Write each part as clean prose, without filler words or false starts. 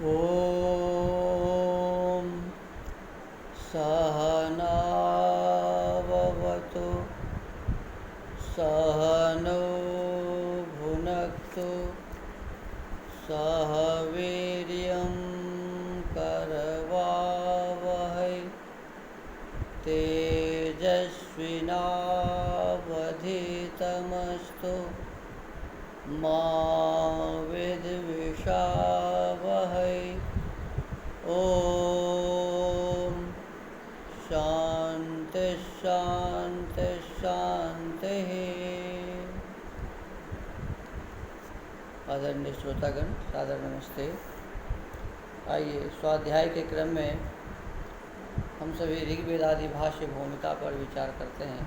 ॐ सहनाववतु सहनौ भुनक्तु सह वीर्यं करवावहै तेजस्विनावधीतमस्तु मा विद्विषावहै। ॐ शांति शांति शांति। आदरणीय श्रोतागण, सादर नमस्ते। आइए स्वाध्याय के क्रम में हम सभी ऋग्वेदादि भाष्य भूमिका पर विचार करते हैं।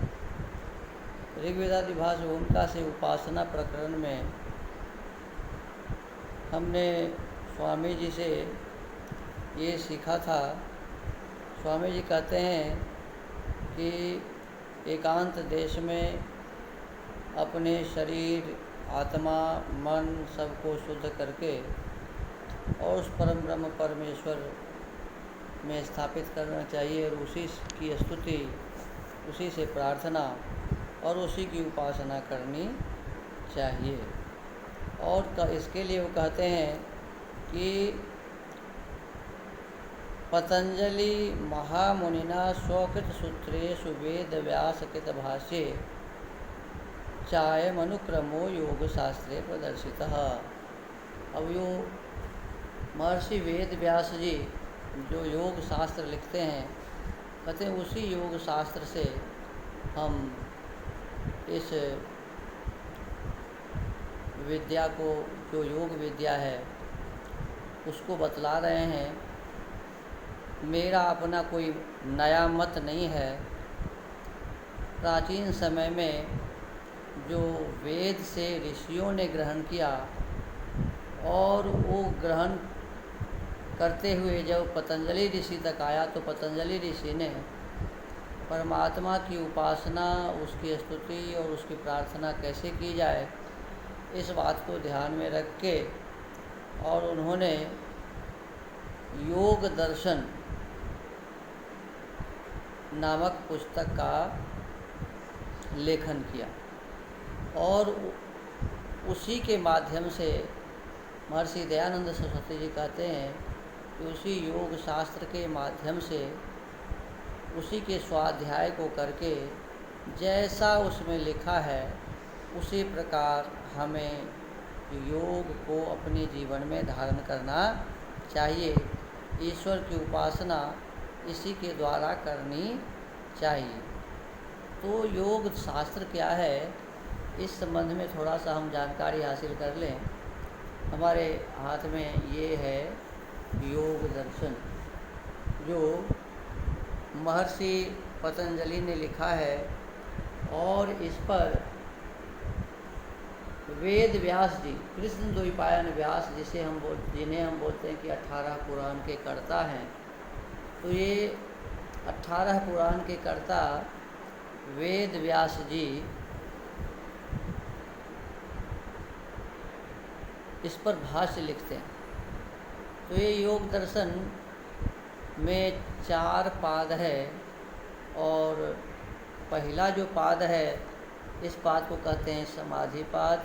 ऋग्वेदादि भाष्य भूमिका से उपासना प्रकरण में हमने स्वामी जी से ये सीखा था। स्वामी जी कहते हैं कि एकांत देश में अपने शरीर, आत्मा, मन सबको शुद्ध करके और उस परम ब्रह्म परमेश्वर में स्थापित करना चाहिए और उसी की स्तुति, उसी से प्रार्थना और उसी की उपासना करनी चाहिए। और इसके लिए वो कहते हैं कि पतंजलि महामुनिना स्वकृत सूत्रेषु वेद व्यास कृत भाष्ये चायमनुक्रमो योग शास्त्रे प्रदर्शितः। अब यो महर्षि वेद व्यास जी जो योग शास्त्र लिखते हैं, कहते हैं उसी योग शास्त्र से हम इस विद्या को, जो योग विद्या है, उसको बतला रहे हैं। मेरा अपना कोई नया मत नहीं है। प्राचीन समय में जो वेद से ऋषियों ने ग्रहण किया और वो ग्रहण करते हुए जब पतंजलि ऋषि तक आया तो पतंजलि ऋषि ने परमात्मा की उपासना, उसकी स्तुति और उसकी प्रार्थना कैसे की जाए, इस बात को ध्यान में रख के और उन्होंने योग दर्शन नामक पुस्तक का लेखन किया और उसी के माध्यम से महर्षि दयानंद सरस्वती जी कहते हैं कि उसी योग शास्त्र के माध्यम से उसी के स्वाध्याय को करके जैसा उसमें लिखा है उसी प्रकार हमें योग को अपने जीवन में धारण करना चाहिए। ईश्वर की उपासना इसी के द्वारा करनी चाहिए। तो योग शास्त्र क्या है, इस संबंध में थोड़ा सा हम जानकारी हासिल कर लें। हमारे हाथ में ये है योग दर्शन, जो महर्षि पतंजलि ने लिखा है और इस पर वेद व्यास जी, कृष्ण द्वैपायन व्यास जिन्हें हम बोलते हैं कि 18 पुराण के कर्ता हैं, तो ये 18 पुराण के कर्ता वेद व्यास जी इस पर भाष्य लिखते हैं। तो ये योग दर्शन में 4 पाद है और पहला जो पाद है, इस पाद को कहते हैं समाधि पाद,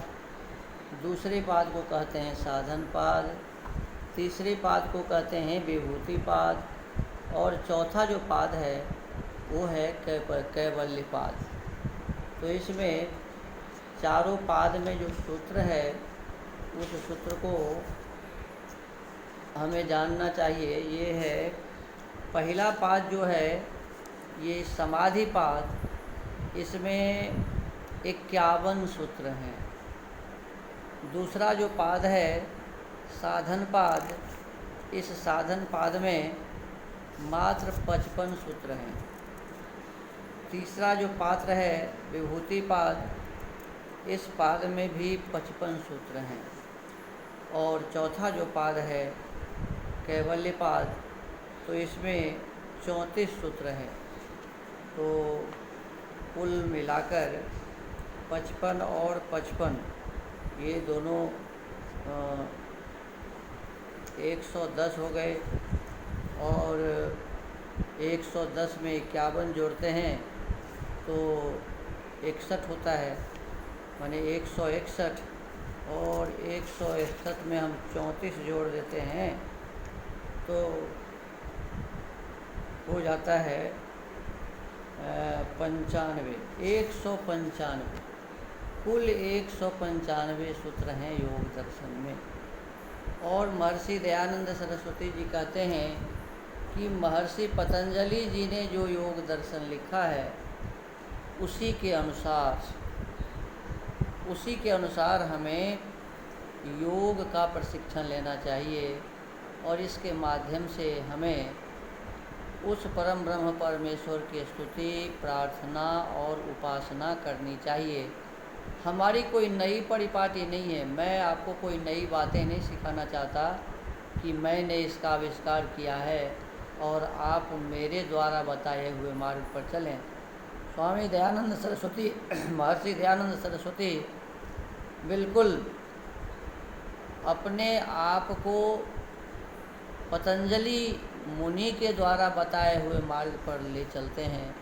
दूसरे पाद को कहते हैं साधन पाद, तीसरे पाद को कहते हैं विभूति पाद और चौथा जो पाद है वो है कैवल्य पाद। तो इसमें चारों पाद में जो सूत्र है उस सूत्र को हमें जानना चाहिए। ये है पहला पाद जो है ये समाधि पाद, इसमें 51 सूत्र हैं। दूसरा जो पाद है साधन पाद, इस साधन पाद में मात्र 55 सूत्र हैं। तीसरा जो पात्र है विभूति पाद, इस पाद में भी 55 सूत्र हैं। और चौथा जो पाद है कैवल्य पाद, तो इसमें 34 सूत्र हैं। तो कुल मिलाकर 55 और 55 ये दोनों 110 हो गए, और 110 में 51 जोड़ते हैं तो 61 होता है, माने 161, और 161 में हम 34 जोड़ देते हैं तो हो जाता है 95, 195। कुल 195 सूत्र हैं योग दर्शन में। और महर्षि दयानंद सरस्वती जी कहते हैं कि महर्षि पतंजलि जी ने जो योग दर्शन लिखा है उसी के अनुसार हमें योग का प्रशिक्षण लेना चाहिए, और इसके माध्यम से हमें उस परम ब्रह्म परमेश्वर की स्तुति, प्रार्थना और उपासना करनी चाहिए। हमारी कोई नई परिपाटी नहीं है, मैं आपको कोई नई बातें नहीं सिखाना चाहता कि मैंने इसका आविष्कार किया है और आप मेरे द्वारा बताए हुए मार्ग पर चलें। स्वामी दयानंद सरस्वती महर्षि दयानंद सरस्वती बिल्कुल अपने आप को पतंजलि मुनि के द्वारा बताए हुए मार्ग पर ले चलते हैं,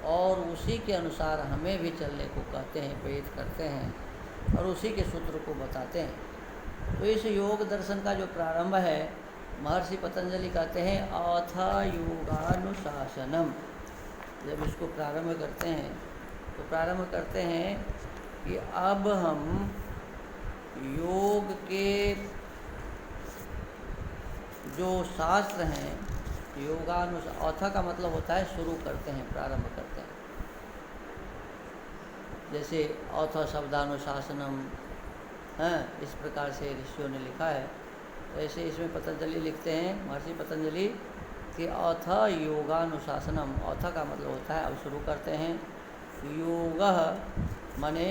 और उसी के अनुसार हमें भी चलने को कहते हैं, प्रेरित करते हैं, और उसी के सूत्र को बताते हैं। तो इस योग दर्शन का जो प्रारंभ है, महर्षि पतंजलि कहते हैं अथ योगानुशासनम। जब इसको प्रारंभ करते हैं तो प्रारंभ करते हैं कि अब हम योग के जो शास्त्र हैं, अथ का मतलब होता है शुरू करते हैं, प्रारंभ करते हैं। जैसे अथ शब्दानुशासनम है, इस प्रकार से ऋषियों ने लिखा है। तो ऐसे इसमें पतंजलि लिखते हैं, महर्षि पतंजलि, कि अथ योगानुशासनम। अथ का मतलब होता है अब शुरू करते हैं। योग माने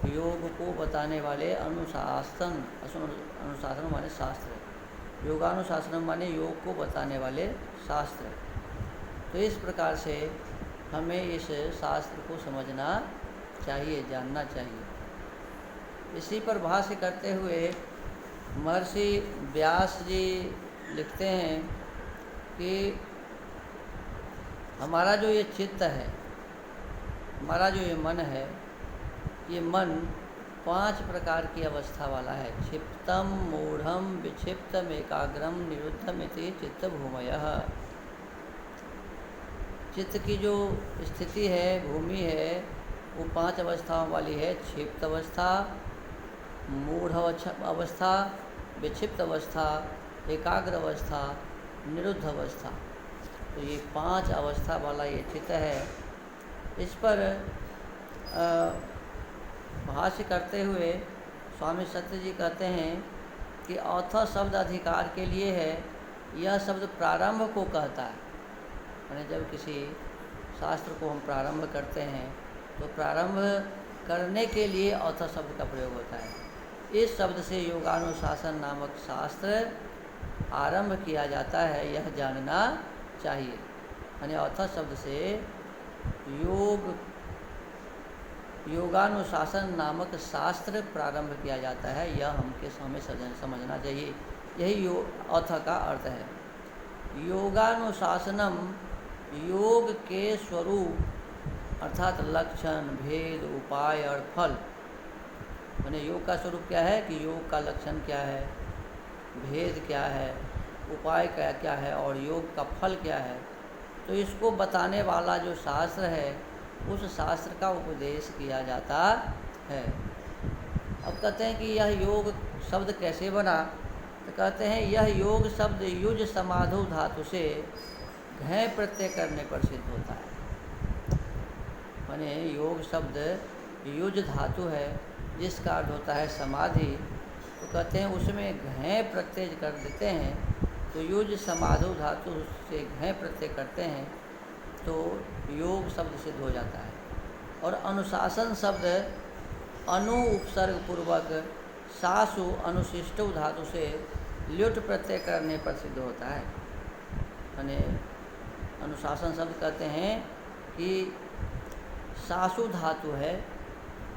योग को बताने वाले, अनुशासन माने शास्त्र, योगानुशासनम माने योग को बताने वाले शास्त्र। तो इस प्रकार से हमें इस शास्त्र को समझना चाहिए, जानना चाहिए। इसी पर भाष्य करते हुए महर्षि व्यास जी लिखते हैं कि हमारा जो ये चित्त है, हमारा जो ये मन है, ये मन 5 प्रकार की अवस्था वाला है। क्षिप्तम, मूढ़म, विक्षिप्तम, एकाग्रम, निरुद्धम इति चित्त भूमयः। चित्त की जो स्थिति है, भूमि है, वो 5 अवस्थाओं वाली है। क्षिप्त अवस्था, मूढ़ अवस्था, विक्षिप्त अवस्था, एकाग्र अवस्था, निरुद्ध अवस्था। तो ये 5 अवस्था वाला ये चित्त है। इस पर भाष्य करते हुए स्वामी सत्य जी कहते हैं कि अथ शब्द अधिकार के लिए है। यह शब्द प्रारंभ को कहता है, यानी जब किसी शास्त्र को हम प्रारंभ करते हैं तो प्रारंभ करने के लिए अथ शब्द का प्रयोग होता है। इस शब्द से योगानुशासन नामक शास्त्र आरंभ किया जाता है, यह जानना चाहिए। यानी अथ शब्द से योगानुशासन नामक शास्त्र प्रारंभ किया जाता है, यह हमें समझना चाहिए। यही अथ का अर्थ है। योगानुशासनम, योग के स्वरूप अर्थात लक्षण, भेद, उपाय और फल। यानी योग का स्वरूप क्या है कि योग का लक्षण क्या है, भेद क्या है, उपाय क्या है और योग का फल क्या है। तो इसको बताने वाला जो शास्त्र है, उस शास्त्र का उपदेश किया जाता है। अब कहते हैं कि यह योग शब्द कैसे बना, तो कहते हैं यह योग शब्द युज समाधु धातु से घय प्रत्यय करने पर सिद्ध होता है। माने योग शब्द युज धातु है, जिसका अर्थ होता है समाधि। तो कहते हैं उसमें घय प्रत्यय कर देते हैं, तो युज समाधु धातु से घय प्रत्यय करते हैं तो योग शब्द सिद्ध हो जाता है। और अनुशासन शब्द अनु उपसर्ग पूर्वक सासु अनुशिष्ट धातु से ल्युट प्रत्यय करने पर सिद्ध होता है। यानी अनुशासन शब्द कहते हैं कि सासु धातु है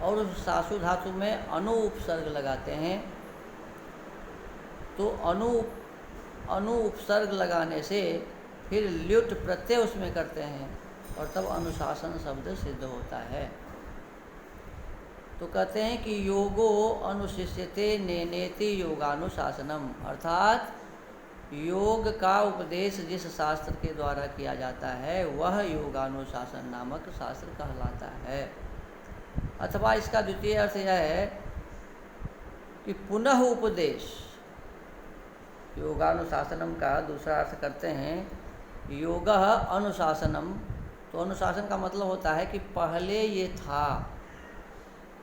और उस सासु धातु में अनु उपसर्ग लगाते हैं, तो अनु अनु उपसर्ग लगाने से फिर ल्युट प्रत्यय उसमें करते हैं और तब अनुशासन शब्द सिद्ध होता है। तो कहते हैं कि योगो अनुशिष्यते नेनेति योगानुशासनम, अर्थात योग का उपदेश जिस शास्त्र के द्वारा किया जाता है वह योगानुशासन नामक शास्त्र कहलाता है। अथवा इसका द्वितीय अर्थ यह है कि पुनः उपदेश, योगानुशासनम का दूसरा अर्थ करते हैं योगः अनुशासनम। तो अनुशासन का मतलब होता है कि पहले ये था,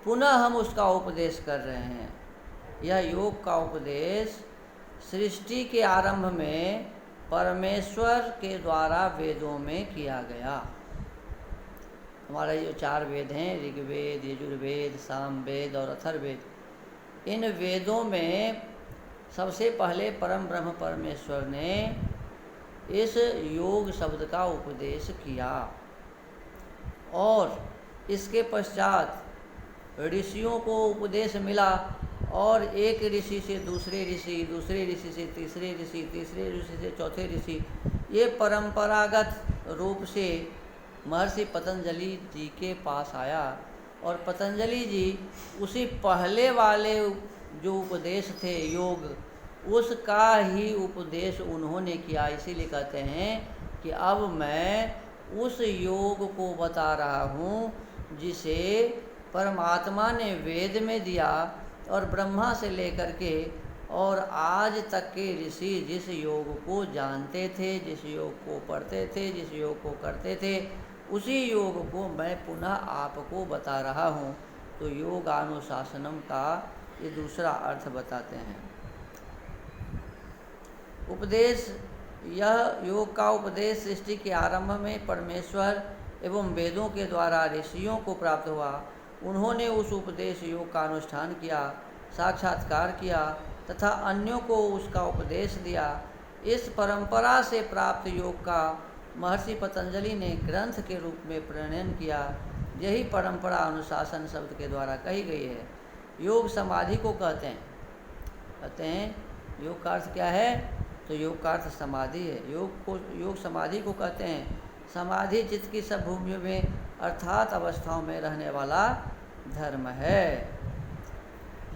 पुनः हम उसका उपदेश कर रहे हैं। यह योग का उपदेश सृष्टि के आरंभ में परमेश्वर के द्वारा वेदों में किया गया। हमारा जो 4 वेद हैं, ऋग्वेद, यजुर्वेद, सामवेद और अथर्ववेद, इन वेदों में सबसे पहले परम ब्रह्म परमेश्वर ने इस योग शब्द का उपदेश किया और इसके पश्चात ऋषियों को उपदेश मिला और एक ऋषि से दूसरे ऋषि, दूसरे ऋषि से तीसरे ऋषि, तीसरे ऋषि से चौथे ऋषि, ये परंपरागत रूप से महर्षि पतंजलि जी के पास आया और पतंजलि जी उसी पहले वाले जो उपदेश थे योग, उसका ही उपदेश उन्होंने किया। इसीलिए कहते हैं कि अब मैं उस योग को बता रहा हूँ जिसे परमात्मा ने वेद में दिया और ब्रह्मा से लेकर के और आज तक के ऋषि जिस योग को जानते थे, जिस योग को पढ़ते थे, जिस योग को करते थे, उसी योग को मैं पुनः आपको बता रहा हूँ। तो योगानुशासनम का ये दूसरा अर्थ बताते हैं। उपदेश, यह योग का उपदेश सृष्टि के आरंभ में परमेश्वर एवं वेदों के द्वारा ऋषियों को प्राप्त हुआ। उन्होंने उस उपदेश योग का अनुष्ठान किया, साक्षात्कार किया तथा अन्यों को उसका उपदेश दिया। इस परंपरा से प्राप्त योग का महर्षि पतंजलि ने ग्रंथ के रूप में प्रणयन किया। यही परंपरा अनुशासन शब्द के द्वारा कही गई है। योग समाधि को कहते हैं। योग का अर्थ क्या है? तो योग का अर्थ समाधि है। योग समाधि को कहते हैं। समाधि चित्त की सब भूमियों में अर्थात अवस्थाओं में रहने वाला धर्म है।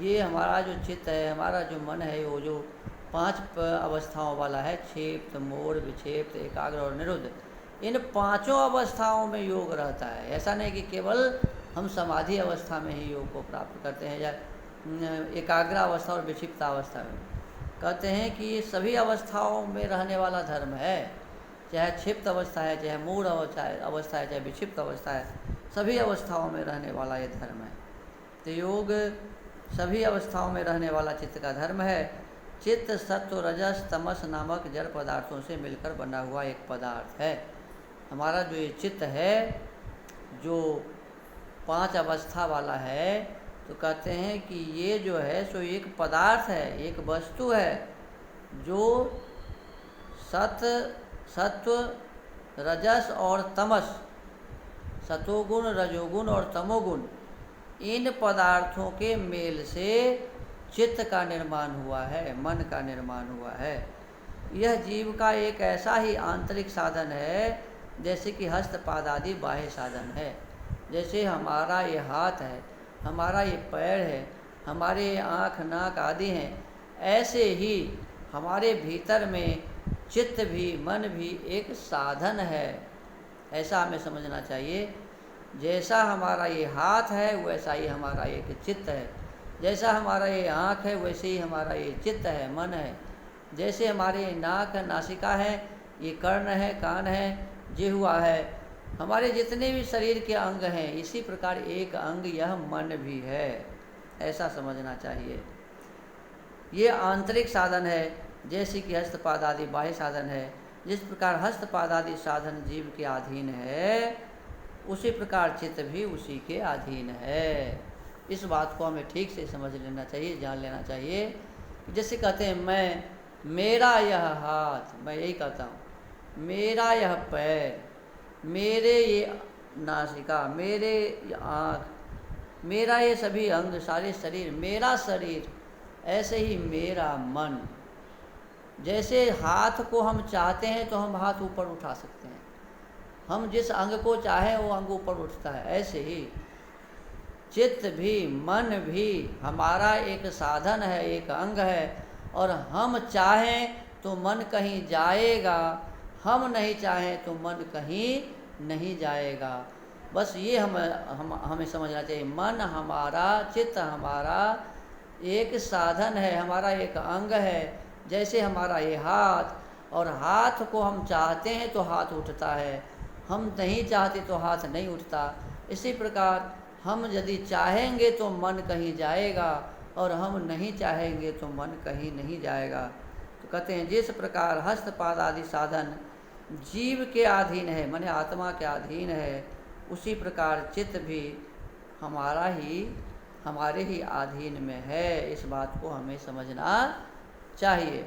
ये हमारा जो चित्त है, हमारा जो मन है, वो जो 5 अवस्थाओं वाला है, क्षेप्त, मूढ़, विक्षेप्त, एकाग्र और निरुद्ध, इन 5 अवस्थाओं में योग रहता है। ऐसा नहीं कि केवल हम समाधि अवस्था में ही योग को प्राप्त करते हैं या एकाग्र अवस्था और विक्षिप्त अवस्था में। कहते हैं कि ये सभी अवस्थाओं में रहने वाला धर्म है, चाहे क्षिप्त अवस्था है, चाहे मूढ़ अवस्था है, चाहे विक्षिप्त अवस्था है, सभी अवस्थाओं में रहने वाला ये धर्म है। तो योग सभी अवस्थाओं में रहने वाला चित्त का धर्म है। चित्त सत्व रजस तमस नामक जड़ पदार्थों से मिलकर बना हुआ एक पदार्थ है। हमारा जो ये चित्त है, जो 5 अवस्था वाला है, तो कहते हैं कि ये जो है सो एक पदार्थ है, एक वस्तु है जो सत्व, रजस और तमस, सतोगुण, रजोगुण और तमोगुण, इन पदार्थों के मेल से चित्त का निर्माण हुआ है, मन का निर्माण हुआ है। यह जीव का एक ऐसा ही आंतरिक साधन है जैसे कि हस्तपाद आदि बाह्य साधन है। जैसे हमारा ये हाथ है, हमारा ये पैर है, हमारे आँख, नाक आदि हैं, ऐसे ही हमारे भीतर में चित्त भी, मन भी एक साधन है। ऐसा हमें समझना चाहिए। जैसा हमारा ये हाथ है वैसा ही हमारा एक चित्त है, जैसा हमारा ये आँख है वैसे ही हमारा ये चित्त है, मन है। जैसे हमारे नाक है, नासिका है, ये कर्ण है, कान है, जिह्वा है, हमारे जितने भी शरीर के अंग हैं, इसी प्रकार एक अंग यह मन भी है। ऐसा समझना चाहिए। ये आंतरिक साधन है, जैसे कि हस्तपाद आदि बाह्य साधन है। जिस प्रकार हस्तपाद आदि साधन जीव के अधीन है, उसी प्रकार चित्त भी उसी के अधीन है। इस बात को हमें ठीक से समझ लेना चाहिए, जान लेना चाहिए। जैसे कहते हैं मैं, मेरा यह हाथ, मैं यही कहता हूँ, मेरा यह पैर, मेरे ये नासिका, मेरे ये आँख, मेरा ये सभी अंग, सारे शरीर मेरा शरीर, ऐसे ही मेरा मन। जैसे हाथ को हम चाहते हैं तो हम हाथ ऊपर उठा सकते हैं, हम जिस अंग को चाहें वो अंग ऊपर उठता है। ऐसे ही चित्त भी, मन भी हमारा एक साधन है, एक अंग है, और हम चाहें तो मन कहीं जाएगा, हम नहीं चाहें तो मन कहीं नहीं जाएगा। बस ये हमें समझना चाहिए। मन हमारा, चित्त हमारा एक साधन है, हमारा एक अंग है। जैसे हमारा ये हाथ, और हाथ को हम चाहते हैं तो हाथ उठता है, हम नहीं चाहते तो हाथ नहीं उठता। इसी प्रकार हम यदि चाहेंगे तो मन कहीं जाएगा, और हम नहीं चाहेंगे तो मन कहीं नहीं जाएगा। तो कहते हैं जिस प्रकार हस्तपाद आदि साधन जीव के अधीन है, माने आत्मा के अधीन है, उसी प्रकार चित्त भी हमारे ही अधीन में है। इस बात को हमें समझना चाहिए।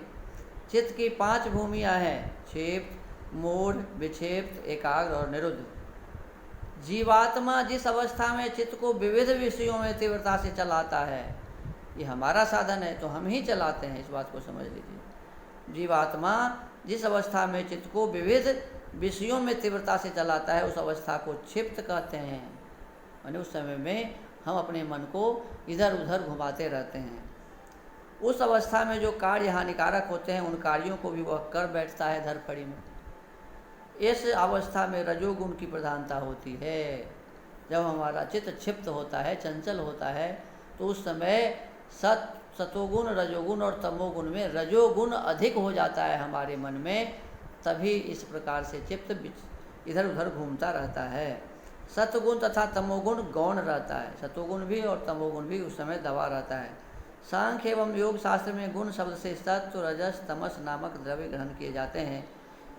चित्त की 5 भूमियाँ हैं: क्षेप्त, मूढ़, विक्षेप्त, एकाग्र और निरुद्ध। जीवात्मा जिस अवस्था में चित्त को विविध विषयों में तीव्रता से चलाता है, ये हमारा साधन है तो हम ही चलाते हैं, इस बात को समझ लीजिए। जीवात्मा जिस अवस्था में चित्त को विविध विषयों में तीव्रता से चलाता है, उस अवस्था को क्षिप्त कहते हैं। यानी उस समय में हम अपने मन को इधर उधर घुमाते रहते हैं। उस अवस्था में जो कार्य हानिकारक होते हैं, उन कार्यों को भी वह कर बैठता है धरफड़ी में। इस अवस्था में रजोगुण की प्रधानता होती है। जब हमारा चित्त क्षिप्त होता है, चंचल होता है, तो उस समय सतोगुण, रजोगुण और तमोगुण में रजोगुण अधिक हो जाता है हमारे मन में। तभी इस प्रकार से चित्त इधर उधर घूमता रहता है। सतगुण तथा तमोगुण गौण रहता है, सतोगुण भी और तमोगुण भी उस समय दबा रहता है। सांख्य एवं योग शास्त्र में गुण शब्द से सत्व, रजस, तमस नामक द्रव्य ग्रहण किए जाते हैं।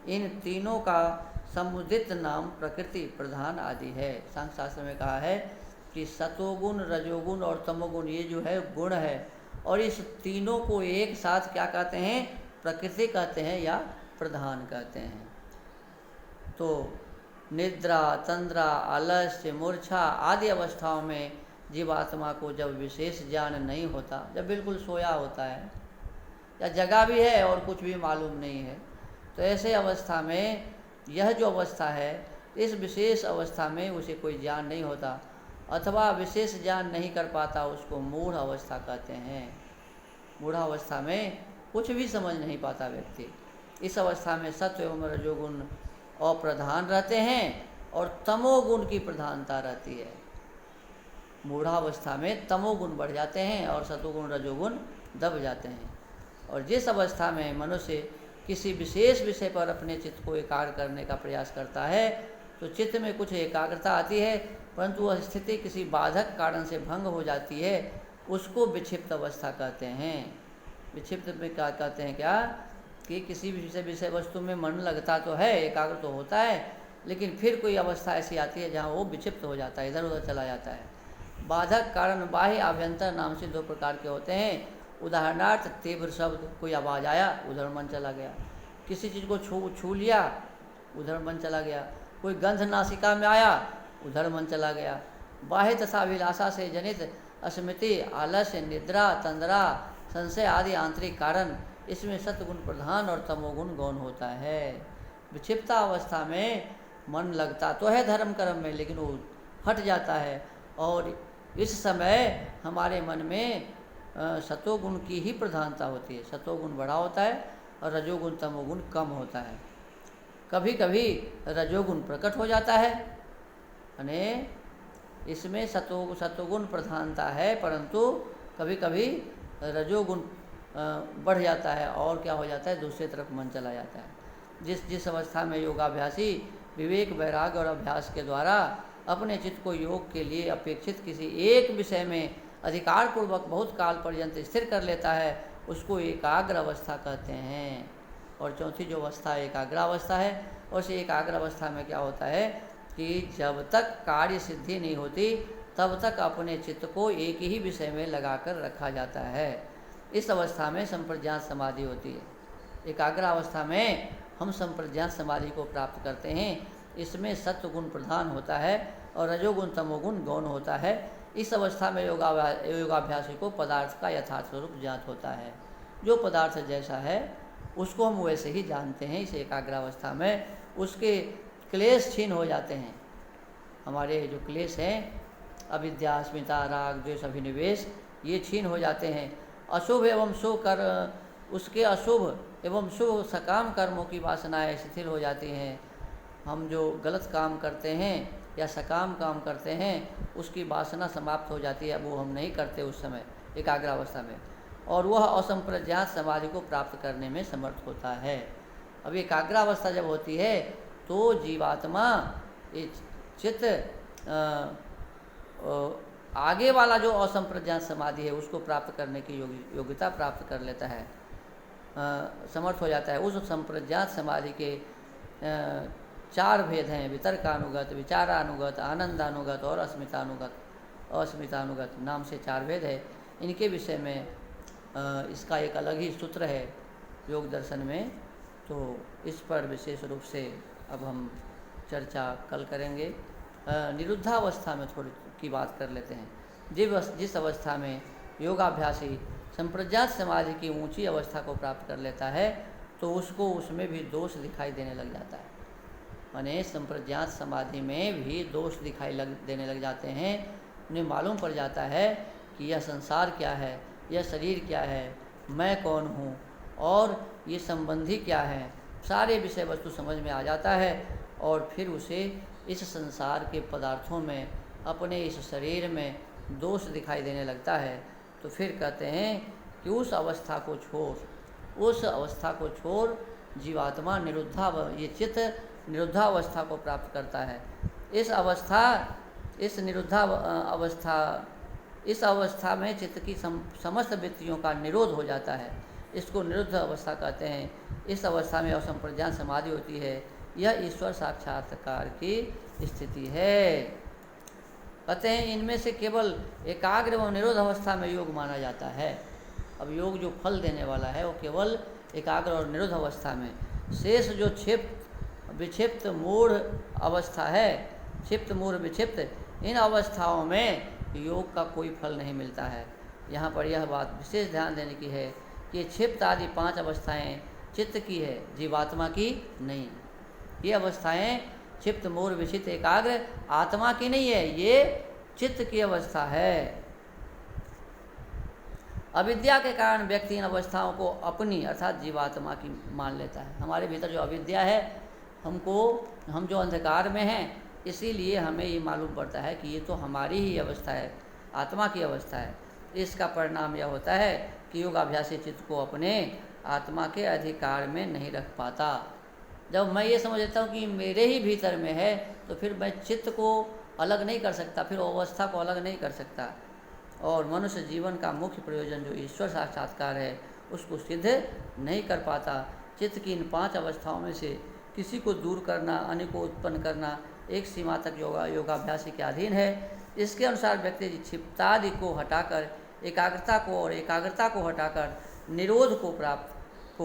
इन तीनों का समुदित नाम प्रकृति, प्रधान आदि है। सांख्य शास्त्र में कहा है कि सतोगुण, रजोगुण और तमोगुण ये जो है गुण है, और इस तीनों को एक साथ क्या कहते हैं? प्रकृति कहते हैं या प्रधान कहते हैं। तो निद्रा, तंद्रा, आलस्य, मूर्छा आदि अवस्थाओं में जीवात्मा को जब विशेष ज्ञान नहीं होता, जब बिल्कुल सोया होता है या जगा भी है और कुछ भी मालूम नहीं है, तो ऐसे अवस्था में यह जो अवस्था है, इस विशेष अवस्था में उसे कोई ज्ञान नहीं होता, अथवा विशेष ज्ञान नहीं कर पाता, उसको मूढ़ अवस्था कहते हैं। मूढ़ावस्था में कुछ भी समझ नहीं पाता व्यक्ति। इस अवस्था में सत्व एवं रजोगुण अप्रधान रहते हैं और तमोगुण की प्रधानता रहती है। मूढ़ावस्था में तमोगुण बढ़ जाते हैं और सतोगुण, रजोगुण दब जाते हैं। और जिस अवस्था में मनुष्य किसी विशेष विषय पर अपने चित्त को एकाग्र करने का प्रयास करता है, तो चित्त में कुछ एकाग्रता आती है, परंतु वह स्थिति किसी बाधक कारण से भंग हो जाती है, उसको विक्षिप्त अवस्था कहते हैं। विक्षिप्त में क्या कहते हैं? क्या कि किसी विषय वस्तु में मन लगता तो है, एकाग्र तो होता है, लेकिन फिर कोई अवस्था ऐसी आती है जहाँ वो विक्षिप्त हो जाता है, इधर उधर चला जाता है। बाधक कारण बाह्य आभ्यंतर नाम से 2 प्रकार के होते हैं। उदाहरणार्थ, तीव्र शब्द, कोई आवाज़ आया, उधर मन चला गया। किसी चीज़ को छू लिया, उधर मन चला गया। कोई गंध नासिका में आया, उधर मन चला गया। बाह्य तथा अभिलाषा से जनित अस्मृति, आलस्य, निद्रा, तंद्रा, संशय आदि आंतरिक कारण, इसमें सत्वगुण प्रधान और तमोगुण गौण होता है। विक्षिप्ता अवस्था में मन लगता तो है धर्म कर्म में, लेकिन वो हट जाता है, और इस समय हमारे मन में सतोगुण की ही प्रधानता होती है। सतोगुण बड़ा होता है और रजोगुण, तमोगुण कम होता है। कभी कभी रजोगुण प्रकट हो जाता है, यानी इसमें सतोगुण प्रधानता है, परंतु कभी कभी रजोगुण बढ़ जाता है और क्या हो जाता है, दूसरी तरफ मन चला जाता है। जिस अवस्था में योगाभ्यासी विवेक, वैराग्य और अभ्यास के द्वारा अपने चित्त को योग के लिए अपेक्षित किसी एक विषय में अधिकार पूर्वक बहुत काल पर्यंत स्थिर कर लेता है, उसको एकाग्र अवस्था कहते हैं। और चौथी जो अवस्था एकाग्र अवस्था है, उस एकाग्र अवस्था में क्या होता है कि जब तक कार्य सिद्धि नहीं होती, तब तक अपने चित्त को एक ही विषय में लगाकर रखा जाता है। इस अवस्था में संप्रज्ञात समाधि होती है। एकाग्र अवस्था में हम संप्रज्ञात समाधि को प्राप्त करते हैं। इसमें सत्वगुण प्रधान होता है और रजोगुण, तमोगुण गौण होता है। इस अवस्था में योगाभ्यासी को पदार्थ का यथार्थ स्वरूप ज्ञात होता है। जो पदार्थ जैसा है उसको हम वैसे ही जानते हैं। इस एकाग्रावस्था में उसके क्लेश छीन हो जाते हैं। हमारे जो क्लेश हैं, अविद्या, अस्मिता, राग, द्वेष, अभिनिवेश, ये छीन हो जाते हैं। अशुभ एवं शुभ कर उसके अशुभ एवं शुभ सकाम कर्मों की वासनाएं शिथिल हो जाती हैं। हम जो गलत काम करते हैं या सकाम काम करते हैं उसकी वासना समाप्त हो जाती है, वो हम नहीं करते उस समय एकाग्रावस्था में, और वह असंप्रज्ञात समाधि को प्राप्त करने में समर्थ होता है। अब एकाग्रावस्था जब होती है तो जीवात्मा चित्त आगे वाला जो असंप्रज्ञात समाधि है उसको प्राप्त करने की योग्यता प्राप्त कर लेता है, समर्थ हो जाता है। उस संप्रज्ञात समाधि के 4 भेद हैं, वितर्कानुगत, विचारानुगत, आनंदानुगत और अस्मितानुगत नाम से 4 भेद है। इनके विषय में इसका एक अलग ही सूत्र है योग दर्शन में, तो इस पर विशेष रूप से अब हम चर्चा कल करेंगे। निरुद्धावस्था में थोड़ी की बात कर लेते हैं। जिस अवस्था में योगाभ्यासी संप्रज्ञात समाधि की ऊंची अवस्था को प्राप्त कर लेता है तो उसको उसमें भी दोष दिखाई देने लग जाता है। माने संप्रज्ञात समाधि में भी दोष दिखाई देने लग जाते हैं। उन्हें मालूम पड़ जाता है कि यह संसार क्या है, यह शरीर क्या है, मैं कौन हूँ और ये संबंधी क्या है, सारे विषय वस्तु समझ में आ जाता है। और फिर उसे इस संसार के पदार्थों में, अपने इस शरीर में दोष दिखाई देने लगता है। तो फिर कहते हैं कि उस अवस्था को छोड़ जीवात्मा ये चित्त निरुद्धावस्था को प्राप्त करता है। इस अवस्था में चित्त की समस्त वृत्तियों का निरोध हो जाता है। इसको निरुद्ध अवस्था कहते हैं। इस अवस्था में असंप्रज्ञात समाधि होती है। यह ईश्वर साक्षात्कार की स्थिति है। कहते हैं इनमें से केवल एकाग्र एवं निरोध अवस्था में योग माना जाता है। अब योग जो फल देने वाला है वो केवल एकाग्र और निरोध अवस्था में। शेष जो विक्षिप्त मूढ़ अवस्था है, क्षिप्त मूढ़ विक्षिप्त, इन अवस्थाओं में योग का कोई फल नहीं मिलता है। यहाँ पर यह बात विशेष ध्यान देने की है कि क्षिप्त आदि 5 अवस्थाएं चित्त की है, जीवात्मा की नहीं। ये अवस्थाएं क्षिप्त मूढ़ विक्षिप्त एकाग्र आत्मा की नहीं है, ये चित्त की अवस्था है। अविद्या के कारण व्यक्ति इन अवस्थाओं को अपनी अर्थात जीवात्मा की मान लेता है। हमारे भीतर जो अविद्या है, हम जो अंधकार में हैं, इसीलिए हमें ये मालूम पड़ता है कि ये तो हमारी ही अवस्था है, आत्मा की अवस्था है। इसका परिणाम यह होता है कि योगाभ्यासी चित्त को अपने आत्मा के अधिकार में नहीं रख पाता। जब मैं ये समझ लेता हूँ कि मेरे ही भीतर में है, तो फिर मैं चित्त को अलग नहीं कर सकता, फिर अवस्था को अलग नहीं कर सकता। और मनुष्य जीवन का मुख्य प्रयोजन जो ईश्वर साक्षात्कार है, उसको सिद्ध नहीं कर पाता। चित्त की इन 5 अवस्थाओं में से किसी को दूर करना, अन्य को उत्पन्न करना एक सीमा तक योगाभ्यासी के अधीन है। इसके अनुसार व्यक्ति क्षिप्तादि को हटाकर एकाग्रता को, और एकाग्रता को हटाकर निरोध को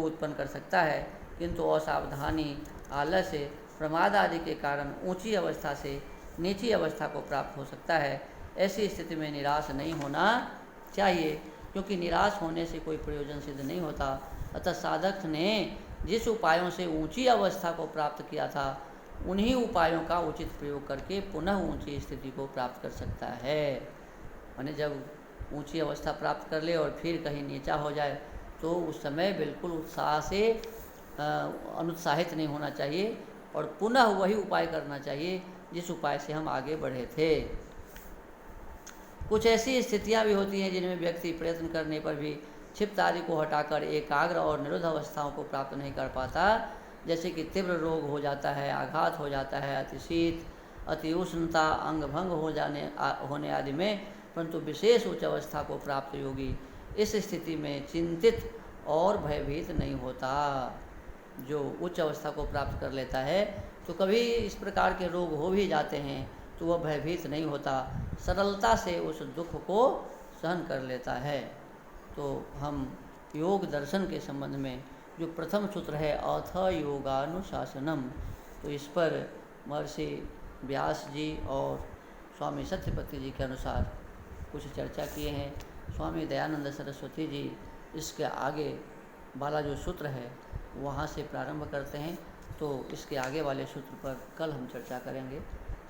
उत्पन्न कर सकता है। किंतु असावधानी, आलस्य, प्रमाद आदि के कारण ऊंची अवस्था से नीची अवस्था को प्राप्त हो सकता है। ऐसी स्थिति में निराश नहीं होना चाहिए, क्योंकि निराश होने से कोई प्रयोजन सिद्ध नहीं होता। अतः साधक ने जिस उपायों से ऊंची अवस्था को प्राप्त किया था, उन्हीं उपायों का उचित प्रयोग करके पुनः ऊंची स्थिति को प्राप्त कर सकता है। माने जब ऊंची अवस्था प्राप्त कर ले और फिर कहीं नीचा हो जाए, तो उस समय बिल्कुल उत्साह से अनुत्साहित नहीं होना चाहिए और पुनः वही उपाय करना चाहिए जिस उपाय से हम आगे बढ़े थे। कुछ ऐसी स्थितियां भी होती हैं जिनमें व्यक्ति प्रयत्न करने पर भी क्षिप्त आदि को हटाकर एकाग्र और निरोध अवस्थाओं को प्राप्त नहीं कर पाता। जैसे कि तीव्र रोग हो जाता है, आघात हो जाता है, अतिशीत, अति उष्णता, अंग भंग होने आदि में। परंतु विशेष उच्च अवस्था को प्राप्त योगी इस स्थिति में चिंतित और भयभीत नहीं होता। जो उच्च अवस्था को प्राप्त कर लेता है, तो कभी इस प्रकार के रोग हो भी जाते हैं तो वह भयभीत नहीं होता, सरलता से उस दुख को सहन कर लेता है। तो हम योग दर्शन के संबंध में जो प्रथम सूत्र है अथ योगानुशासनम, तो इस पर महर्षि व्यास जी और स्वामी सत्यपति जी के अनुसार कुछ चर्चा किए हैं। स्वामी दयानंद सरस्वती जी इसके आगे वाला जो सूत्र है वहाँ से प्रारंभ करते हैं। तो इसके आगे वाले सूत्र पर कल हम चर्चा करेंगे।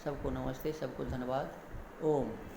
सबको नमस्ते, सबको धन्यवाद। ओम।